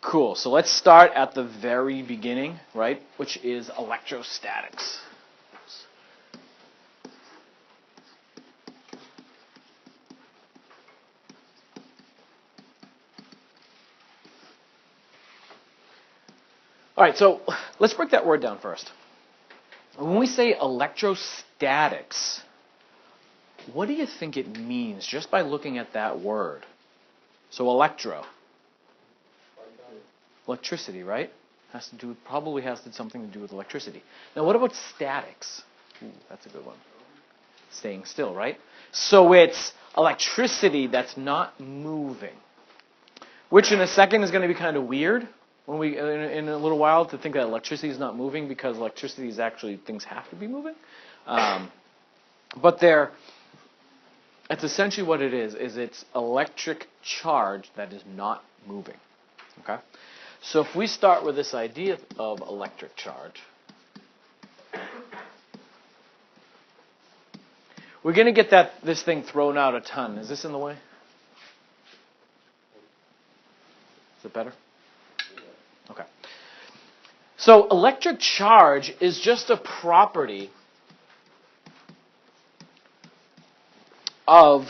Cool. So let's start at the very beginning, right, which is electrostatics. All right, so let's break that word down first. When we say electrostatics, what do you think it means just by looking at that word? So electro. Electricity, right? Probably has something to do with electricity. Now, what about statics? Ooh, that's a good one. Staying still, right? So it's electricity that's not moving, which in a second is going to be kind of weird when we in a little while to think that electricity is not moving because electricity is actually things have to be moving. But that's essentially what it is it's electric charge that is not moving. Okay? So if we start with this idea of electric charge, we're going to get this thing thrown out a ton. Is this in the way? Is it better? Okay. So electric charge is just a property of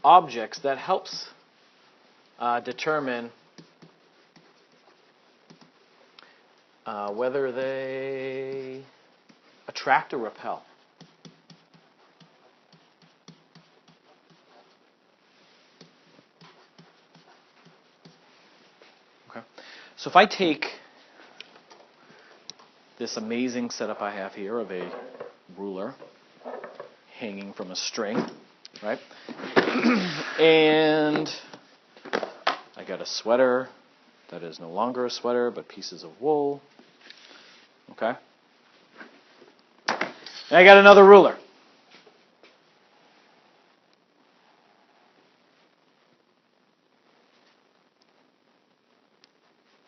objects that helps determine whether they attract or repel. Okay. So if I take this amazing setup I have here of a ruler hanging from a string, right? And I got a sweater that is no longer a sweater, but pieces of wool. Okay? And I got another ruler.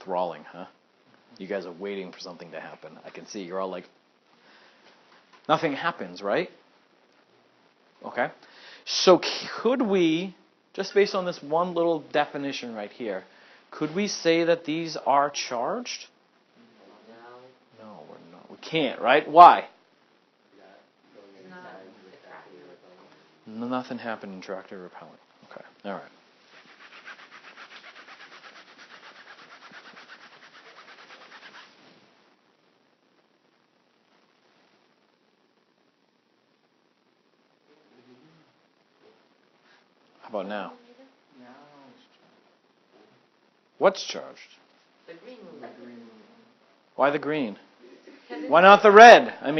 Thralling, huh? You guys are waiting for something to happen. I can see you're all like, nothing happens, right? Okay? So could we, just based on this one little definition right here, could we say that these are charged? No, we're not. We can't, right? Why? Nothing happened in attracting or repelling. Okay, all right. How about now? What's charged? The green ruler. Why the green? Why not the red? Why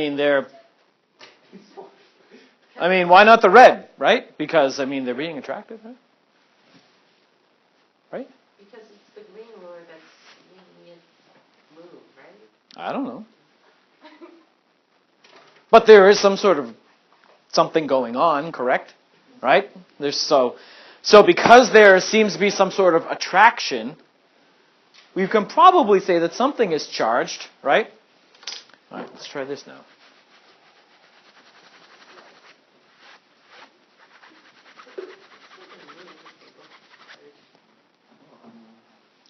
not the red, right? Because, they're being attracted, right? Right? Because it's the green ruler that's making it move, right? I don't know. But there is some sort of something going on, correct? Right? So because there seems to be some sort of attraction, we can probably say that something is charged, right? All right, let's try this now.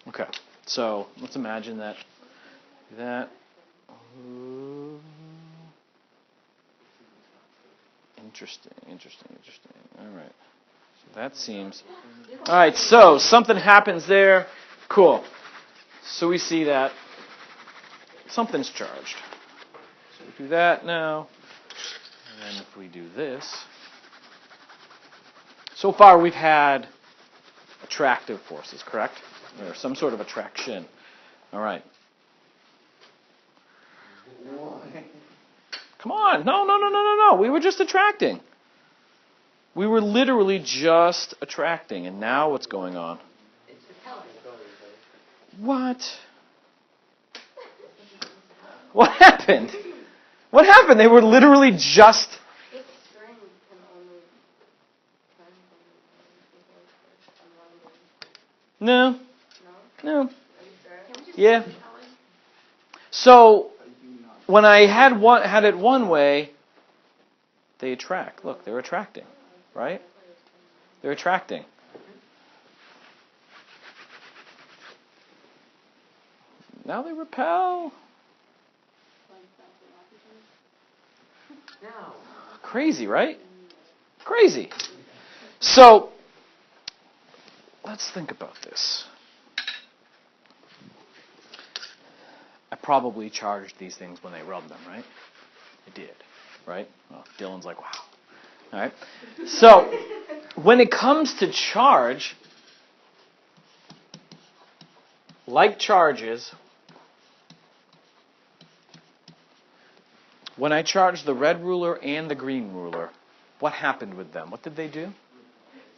Okay, so let's imagine that. Interesting. All right. So that seems. All right, so something happens there. Cool. So we see that something's charged. So we do that now. And then if we do this. So far we've had attractive forces, correct? Or some sort of attraction. All right. Come on. No. We were just attracting. We were literally just attracting. And now what's going on? It's repelling. What? What happened? What happened? They were literally just... This string can only... No. No? Are you sure? Yeah. So, when I had it one way, they attract. Look, they're attracting, right? They're attracting. Now they repel. No. Crazy, right? Crazy. So, let's think about this. I probably charged these things when they rubbed them, right? I did, right? Well, Dylan's like, wow. All right. So, when it comes to charge, like charges, when I charged the red ruler and the green ruler, what happened with them? What did they do?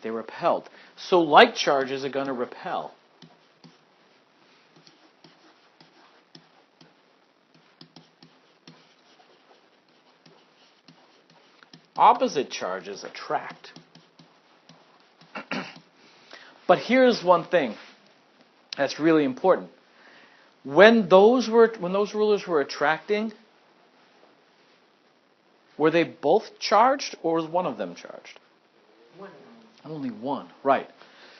They repelled. So like charges are going to repel. Opposite charges attract. But here's one thing that's really important. When those rulers were attracting, were they both charged or was one of them charged? One. Only one, right.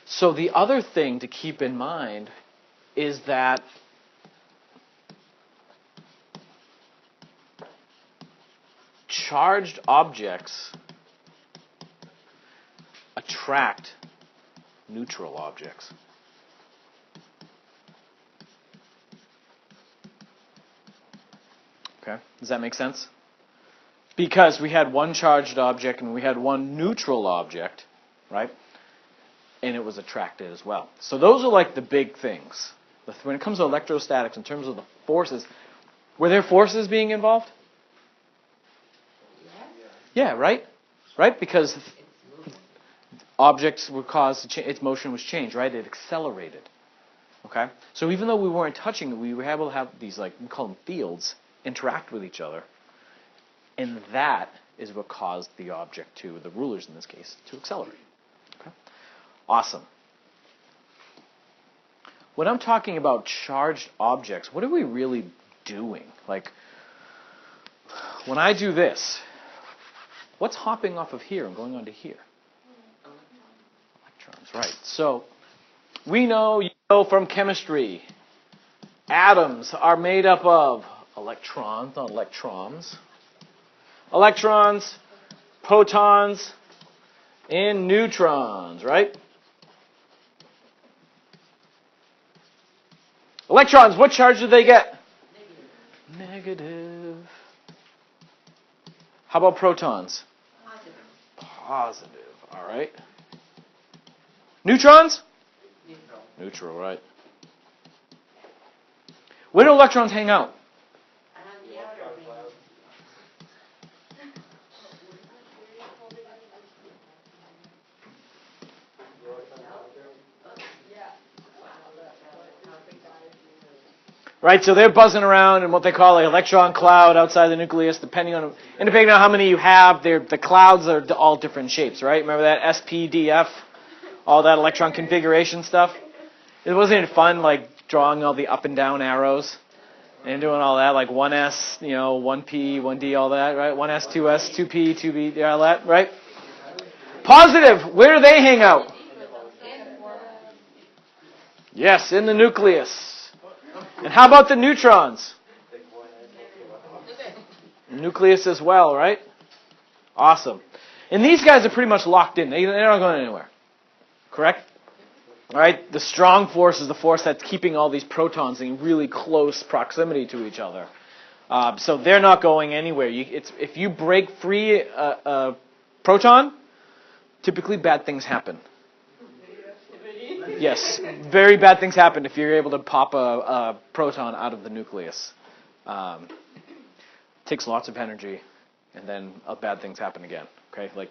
So the other thing to keep in mind is that charged objects attract neutral objects. Okay, does that make sense? Because we had one charged object and we had one neutral object, right? And it was attracted as well. So those are like the big things. When it comes to electrostatics, in terms of the forces, were there forces being involved? Yeah, right? Right? Because objects were caused to its motion was changed, right? It accelerated. Okay? So even though we weren't touching it, we were able to have these, like, we call them fields, interact with each other. And that is what caused the object to, the rulers in this case, to accelerate. Okay? Awesome. When I'm talking about charged objects, what are we really doing? Like, when I do this, what's hopping off of here and going on to here? Electrons, right. So, we know, from chemistry, atoms are made up of electrons, not electrons. Electrons, protons, and neutrons, right? Electrons, what charge do they get? Negative. How about protons? Positive, all right. Neutrons? Neutral, right. Where do electrons hang out? Right, so they're buzzing around in what they call an electron cloud outside the nucleus, depending on how many you have. The clouds are all different shapes, right? Remember that SPDF, all that electron configuration stuff? It wasn't fun, like drawing all the up and down arrows and doing all that, like 1s, 1p, 1d, all that, right? 1s, 2s, 2p, 2b, all that, right? Positive, where do they hang out? Yes, in the nucleus. And how about the neutrons? Nucleus as well, right? Awesome. And these guys are pretty much locked in. They're not going anywhere. Correct? All right? The strong force is the force that's keeping all these protons in really close proximity to each other. So they're not going anywhere. If you break free a proton, typically bad things happen. Yes, very bad things happen if you're able to pop a proton out of the nucleus. Takes lots of energy, and then bad things happen again. Okay, like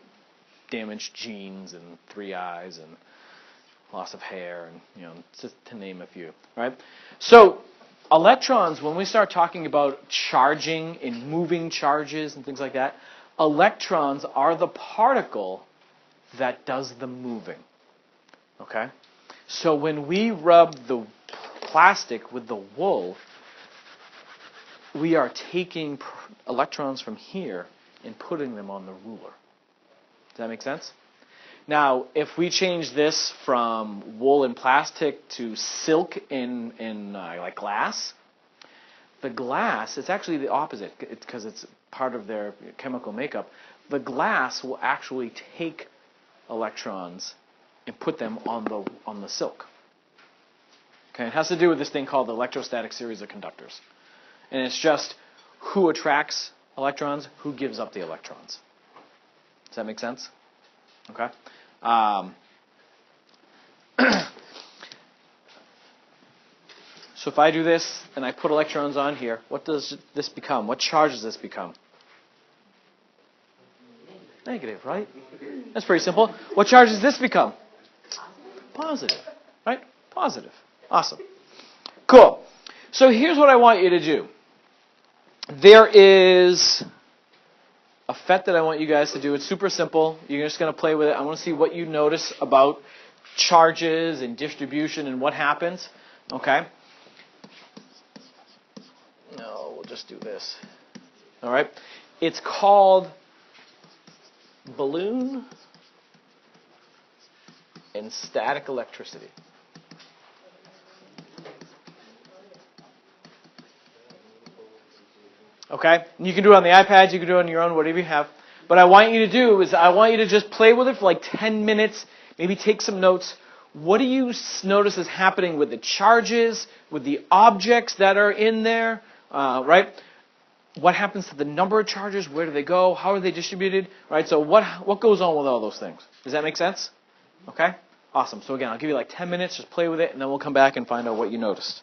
damaged genes and 3 eyes and loss of hair, and just to name a few. Right. So electrons, when we start talking about charging and moving charges and things like that, electrons are the particle that does the moving. Okay. So when we rub the plastic with the wool, we are taking electrons from here and putting them on the ruler. Does that make sense? Now, if we change this from wool and plastic to silk in like glass, The glass, it's actually the opposite because it's part of their chemical makeup. The glass will actually take electrons and put them on the silk. Okay, it has to do with this thing called the electrostatic series of conductors. And it's just who attracts electrons, who gives up the electrons. Does that make sense? Okay. So if I do this and I put electrons on here, what does this become? What charge does this become? Negative, right? That's pretty simple. What charge does this become? Positive, right? Positive. Awesome. Cool. So here's what I want you to do. There is a FET that I want you guys to do. It's super simple. You're just going to play with it. I want to see what you notice about charges and distribution and what happens. Okay? No, we'll just do this. All right? It's called balloon and static electricity. Okay? And you can do it on the iPads, you can do it on your own, whatever you have. But I want you to do is I want you to just play with it for like 10 minutes, maybe take some notes. What do you notice is happening with the charges, with the objects that are in there, right? What happens to the number of charges? Where do they go? How are they distributed? Right? So what goes on with all those things? Does that make sense? Okay? Awesome. So again, I'll give you like 10 minutes, just play with it, and then we'll come back and find out what you noticed.